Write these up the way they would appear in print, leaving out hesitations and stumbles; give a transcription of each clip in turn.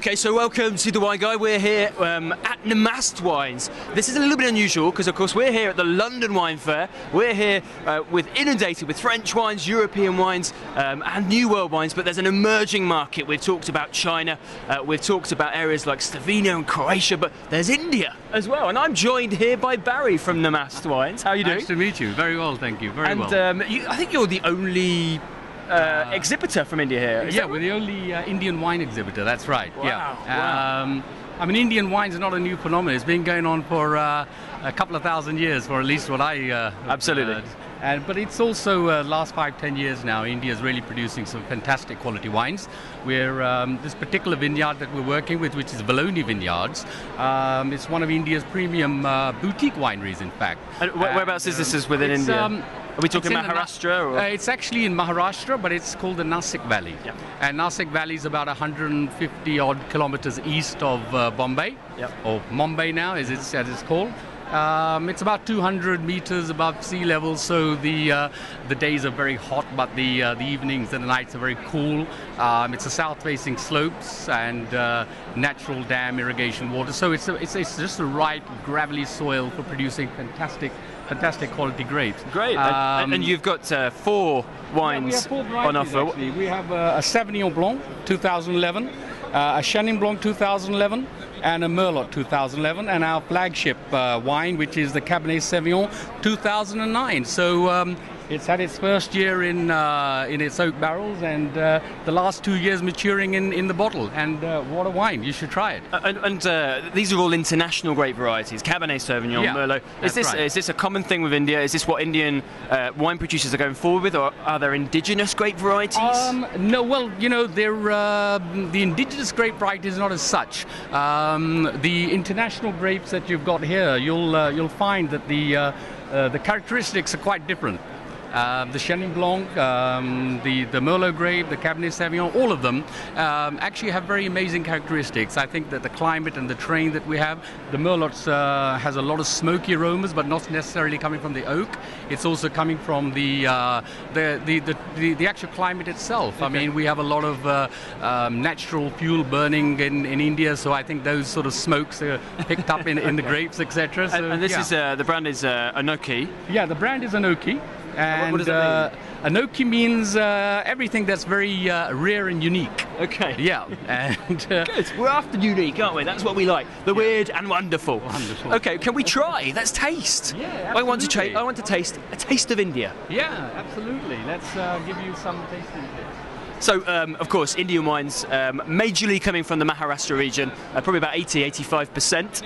Okay, so welcome to The Wine Guy. We're here at Namaste Wines. This is a little bit unusual because, of course, we're here at the London Wine Fair. We're here inundated with French wines, European wines, and New World wines, but there's an emerging market. We've talked about China, we've talked about areas like Slovenia and Croatia, but there's India as well. And I'm joined here by Barry from Namaste Wines. How are you doing? Nice to meet you. Very well, thank you. Very well. And I think you're the only exhibitor from India here. Yeah, we're the only Indian wine exhibitor, that's right. Wow, yeah. wow. I mean, Indian wine is not a new phenomenon. It's been going on for a couple of thousand years, for at least what I Absolutely. But it's also last 5-10 years now, India is really producing some fantastic quality wines. We're this particular vineyard that we're working with, which is Valoni Vineyards, it's one of India's premium boutique wineries, in fact. And whereabouts is this within India? Are we talking Maharashtra? Or? It's actually in Maharashtra, but it's called the Nasik Valley. Yep. And Nasik Valley is about 150 odd kilometers east of Bombay, yep. or Mumbai now, as it's called. It's about 200 meters above sea level, so the days are very hot, but the evenings and the nights are very cool. It's a south-facing slopes and natural dam irrigation water, so it's just the right gravelly soil for producing fantastic quality grapes. Great. And you've got 4 wines we have 4 varieties, on offer. Actually. We have a Sauvignon Blanc 2011, a Chenin Blanc 2011, and a Merlot 2011, and our flagship wine, which is the Cabernet Sauvignon 2009. So it's had its first year in its oak barrels, and the last 2 years maturing in the bottle. And what a wine! You should try it. And these are all international grape varieties: Cabernet Sauvignon, yeah, Merlot. Is this a common thing with India? Is this what Indian wine producers are going forward with, or are there indigenous grape varieties? No. Well, you know, the indigenous grape varieties not as such. The international grapes that you've got here, you'll find that the characteristics are quite different. The Chenin Blanc, the Merlot grape, the Cabernet Sauvignon, all of them actually have very amazing characteristics. I think that the climate and the terrain that we have, the Merlot has a lot of smoky aromas, but not necessarily coming from the oak. It's also coming from the actual climate itself. Okay. I mean, we have a lot of natural fuel burning in India, so I think those sort of smokes are picked up in the grapes, etc. So, and this is the brand is Anoki. Yeah, the brand is Anoki. And what does that mean? Anoki means everything that's very rare and unique. Okay. Yeah. And good. We're after unique, aren't we? That's what we like. The weird and wonderful. Wonderful. Okay. Can we try? Let's taste. Yeah. Absolutely. I want to taste a taste of India. Yeah. Absolutely. Let's give you some tasting tips. So, of course, Indian wines majorly coming from the Maharashtra region, probably about 80-85%.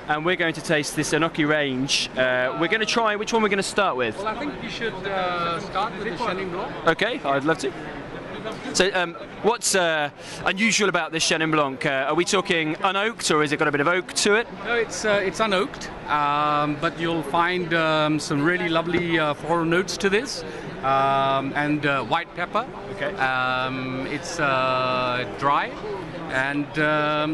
And we're going to taste this Anoki range. We're going to try, which one we're going to start with? Well, I think you should start with the Chenin Blanc. Okay, I'd love to. So, what's unusual about this Chenin Blanc? Are we talking unoaked, or has it got a bit of oak to it? No, it's unoaked, but you'll find some really lovely floral notes to this. And white pepper. Okay. It's dry, and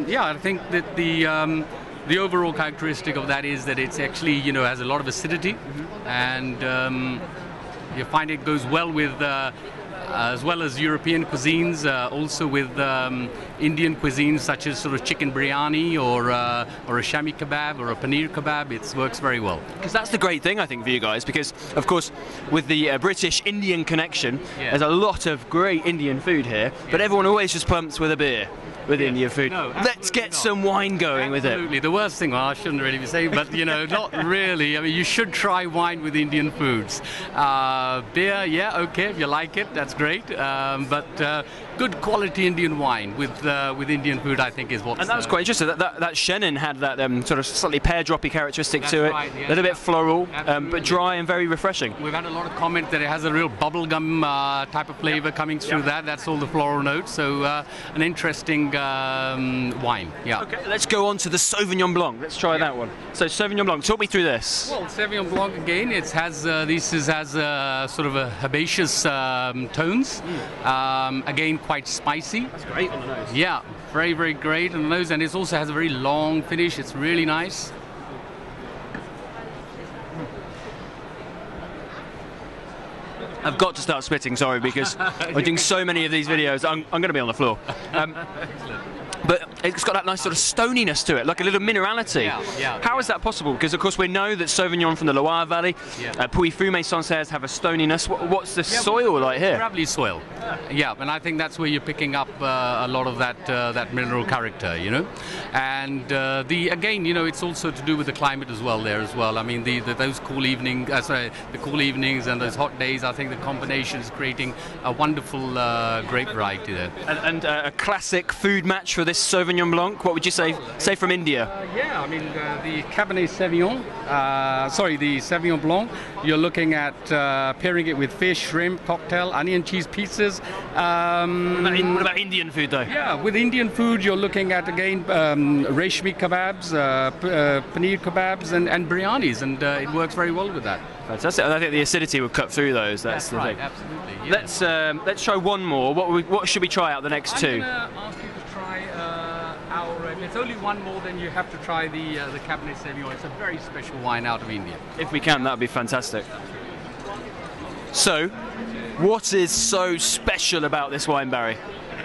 yeah, I think that the overall characteristic of that is that it's actually, you know, has a lot of acidity, mm-hmm. and you find it goes well with as well as European cuisines, also with Indian cuisines such as sort of chicken biryani or a shami kebab or a paneer kebab. It works very well. Because that's the great thing, I think, for you guys, because, of course, with the British-Indian connection, there's a lot of great Indian food here, but everyone always just pumps with a beer with Indian food. No, let's get some wine going with it. Absolutely. The worst thing, well, I shouldn't really be saying, but, you know, not really. I mean, you should try wine with Indian foods. Beer, yeah, okay, if you like it, that's great. But good quality Indian wine with Indian food, I think, is what's... And that was quite interesting. That Chenin had that sort of slightly pear-droppy characteristic to it. Right, yeah. A little bit floral, but dry and very refreshing. We've had a lot of comment that it has a real bubblegum type of flavor coming through that. That's all the floral notes. So an interesting wine. Yeah. Okay, let's go on to the Sauvignon Blanc. Let's try that one. So Sauvignon Blanc, talk me through this. Well, Sauvignon Blanc again. It has sort of a herbaceous tones. Again, quite spicy. That's great on the nose. Yeah, very, very great on the nose, and it also has a very long finish. It's really nice. I've got to start spitting, sorry, because we're doing so many of these videos. I'm going to be on the floor. but it's got that nice sort of stoniness to it, like a little minerality. Yeah. How is that possible? Because of course we know that Sauvignon from the Loire Valley, Pouilly-Fumé Sancerres have a stoniness. What's the soil like here? Gravelly soil. Yeah, and I think that's where you're picking up a lot of that mineral character, you know. And again, you know, it's also to do with the climate as well there as well. I mean, those cool evenings and those hot days. I think the combination is creating a wonderful grape variety there. And a classic food match for this Sauvignon Blanc. What would you say from India? Yeah, I mean the Cabernet Sauvignon, the Sauvignon Blanc. You're looking at pairing it with fish, shrimp, cocktail, onion cheese pizzas. What about Indian food though? Yeah, with Indian food you're looking at again reshmi kebabs, paneer kebabs, and biryanis, and it works very well with that. Fantastic. I think the acidity will cut through those. That's the right, thing. Absolutely. Yeah. Let's try one more. What should we try out the next two? I'm going to ask you to try if it's only one more, then you have to try the Cabernet Sauvignon. It's a very special wine out of India. If we can, that would be fantastic. So, what is so special about this wine, Barry?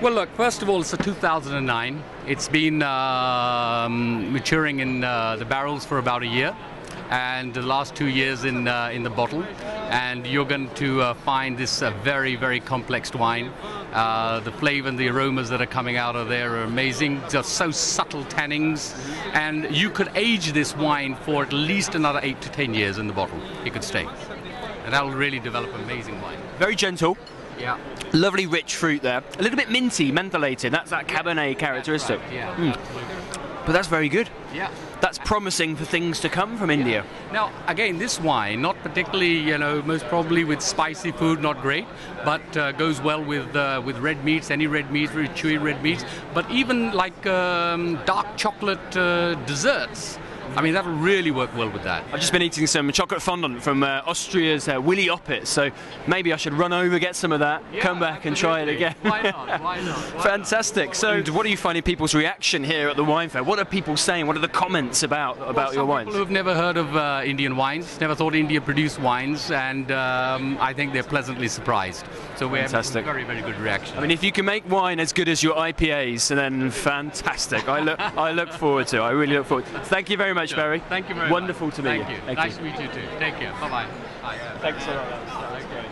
Well, look, first of all, it's a 2009. It's been maturing in the barrels for about a year, and the last 2 years in the bottle. And you're going to find this very, very complex wine. The flavor and the aromas that are coming out of there are amazing. Just so subtle tannins, and you could age this wine for at least another 8 to 10 years in the bottle. It could stay, and that will really develop amazing wine. Very gentle. Yeah. Lovely rich fruit there. A little bit minty, mentholated. That's that Cabernet characteristic. Right. Yeah. But that's very good. Yeah. That's promising for things to come from India. Now, again, this wine, not particularly, you know, most probably with spicy food, not great, but goes well with red meats, any red meats, very chewy red meats, but even like dark chocolate desserts. I mean, that'll really work well with that. I've just been eating some chocolate fondant from Austria's Willy Oppitz, so maybe I should run over, get some of that, come back and try it again. Why not? Why not? Fantastic. So what are you finding people's reaction here at the wine fair? What are people saying? What are the comments about your wines? People who've never heard of Indian wines, never thought India produced wines, and I think they're pleasantly surprised. So we're having a very, very good reaction. I mean, if you can make wine as good as your IPAs, then fantastic. I look forward to it. I really look forward to it. Thank you very much, Barry. Thank you very much. Wonderful to meet you. Thank you. Nice to meet you too. Take care. Bye-bye. Bye. Thanks a lot. That's great.